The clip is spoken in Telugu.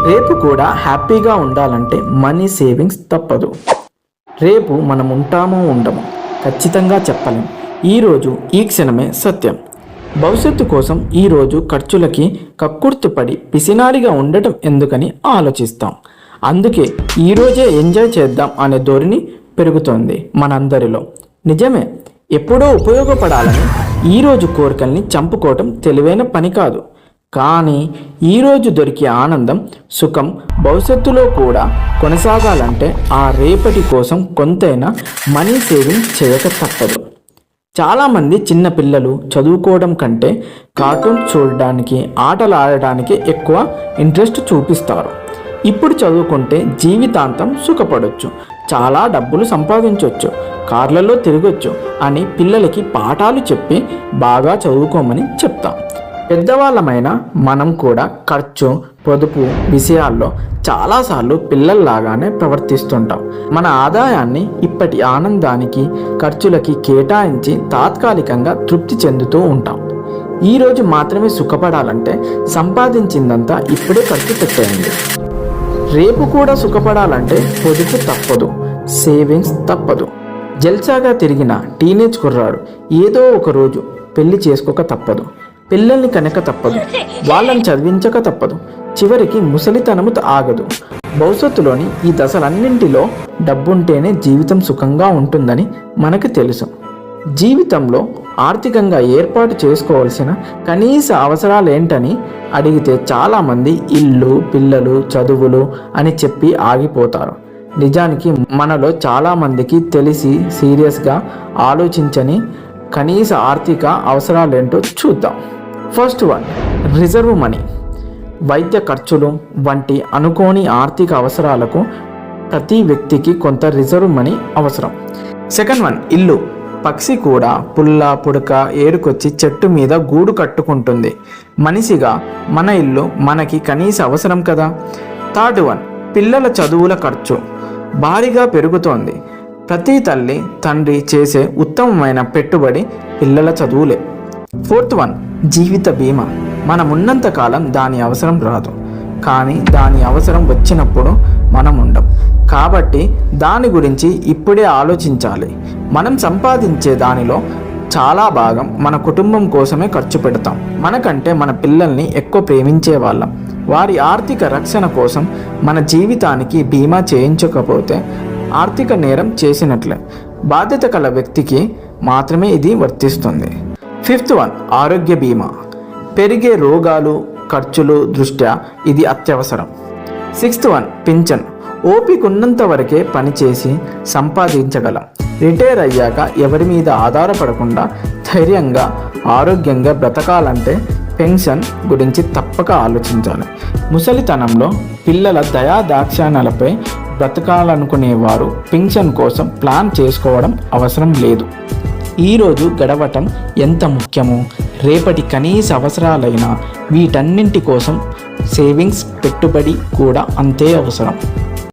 రేపు కూడా హ్యాపీగా ఉండాలంటే మనీ సేవింగ్స్ తప్పదు. రేపు మనం ఉంటామో ఉండమో ఖచ్చితంగా చెప్పలేం. ఈరోజు ఈ క్షణమే సత్యం. భవిష్యత్తు కోసం ఈరోజు ఖర్చులకి కక్కుర్తిపడి పిసినారిగా ఉండటం ఎందుకని ఆలోచిస్తాం. అందుకే ఈరోజే ఎంజాయ్ చేద్దాం అనే ధోరణి పెరుగుతోంది మనందరిలో. నిజమే, ఎప్పుడో ఉపయోగపడాలని ఈరోజు కోరికల్ని చంపుకోవటం తెలివైన పని కాదు. కానీ ఈరోజు దొరికే ఆనందం, సుఖం భవిష్యత్తులో కూడా కొనసాగాలంటే ఆ రేపటి కోసం కొంతైనా మనీ సేవింగ్ చేయక తప్పదు. చాలామంది చిన్న పిల్లలు చదువుకోవడం కంటే కార్టూన్స్ చూడడానికి, ఆటలు ఆడడానికి ఎక్కువ ఇంట్రెస్ట్ చూపిస్తారు. ఇప్పుడు చదువుకుంటే జీవితాంతం సుఖపడవచ్చు, చాలా డబ్బులు సంపాదించవచ్చు, కార్లలో తిరగొచ్చు అని పిల్లలకి పాఠాలు చెప్పి బాగా చదువుకోమని చెప్తాం. పెద్దవాళ్ళమైన మనం కూడా ఖర్చు, పొదుపు విషయాల్లో చాలాసార్లు పిల్లల్లాగానే ప్రవర్తిస్తుంటాం. మన ఆదాయాన్ని ఇప్పటి ఆనందానికి, ఖర్చులకి కేటాయించి తాత్కాలికంగా తృప్తి చెందుతూ ఉంటాం. ఈరోజు మాత్రమే సుఖపడాలంటే సంపాదించిందంతా ఇప్పుడే ఖర్చు పెట్టేయండి. రేపు కూడా సుఖపడాలంటే పొదుపు తప్పదు, సేవింగ్స్ తప్పదు. జల్సాగా తిరిగిన టీనేజ్ కుర్రాడు ఏదో ఒక రోజు పెళ్లి చేసుకోక తప్పదు, పిల్లల్ని కనక తప్పదు, వాళ్ళని చదివించక తప్పదు, చివరికి ముసలితనము ఆగదు. భవిష్యత్తులోని ఈ దశలన్నింటిలో డబ్బుంటేనే జీవితం సుఖంగా ఉంటుందని మనకు తెలుసు. జీవితంలో ఆర్థికంగా ఏర్పాటు చేసుకోవాల్సిన కనీస అవసరాలేంటని అడిగితే చాలామంది ఇల్లు, పిల్లలు, చదువులు అని చెప్పి ఆగిపోతారు. నిజానికి మనలో చాలామందికి తెలిసి సీరియస్గా ఆలోచించని కనీస ఆర్థిక అవసరాలేంటో చూద్దాం. First one, reserve money. వైద్య ఖర్చులు వంటి అనుకోని ఆర్థిక అవసరాలకు ప్రతి వ్యక్తికి కొంత రిజర్వ్ మనీ అవసరం. సెకండ్ వన్, ఇల్లు. పక్షి కూడా పుల్ల పుడక ఏరుకొచ్చి చెట్టు మీద గూడు కట్టుకుంటుంది. మనిషిగా మన ఇల్లు మనకి కనీస అవసరం కదా. థర్డ్ వన్, పిల్లల చదువుల ఖర్చు భారీగా పెరుగుతోంది. ప్రతి తల్లి తండ్రి చేసే ఉత్తమమైన పెట్టుబడి పిల్లల చదువులే. ఫోర్త్ వన్, జీవిత బీమా. మనం ఉన్నంతకాలం దాని అవసరం రాదు, కానీ దాని అవసరం వచ్చినప్పుడు మనం ఉండం. కాబట్టి దాని గురించి ఇప్పుడే ఆలోచించాలి. మనం సంపాదించే దానిలో చాలా భాగం మన కుటుంబం కోసమే ఖర్చు పెడతాం. మనకంటే మన పిల్లల్ని ఎక్కువ ప్రేమించే వాళ్ళం. వారి ఆర్థిక రక్షణ కోసం మన జీవితానికి బీమా చేయించకపోతే ఆర్థిక నేరం చేసినట్లే. బాధ్యత కల వ్యక్తికి మాత్రమే ఇది వర్తిస్తుంది. ఫిఫ్త్ వన్, ఆరోగ్య బీమా. పెరిగే రోగాలు, ఖర్చులు దృష్ట్యా ఇది అత్యవసరం. Sixth one, pension. ఓపిక ఉన్నంత వరకే పనిచేసి సంపాదించగలం. రిటైర్ అయ్యాక ఎవరి మీద ఆధారపడకుండా ధైర్యంగా, ఆరోగ్యంగా బ్రతకాలంటే పెన్షన్ గురించి తప్పక ఆలోచించాలి. ముసలితనంలో పిల్లల దయాదాక్షాణ్యాలపై బ్రతకాలనుకునేవారు పెన్షన్ కోసం ప్లాన్ చేసుకోవడం అవసరం లేదు. ఈరోజు గడవటం ఎంత ముఖ్యమో రేపటి కనీస అవసరాలైన వీటన్నింటి కోసం సేవింగ్స్, పెట్టుబడి కూడా అంతే అవసరం.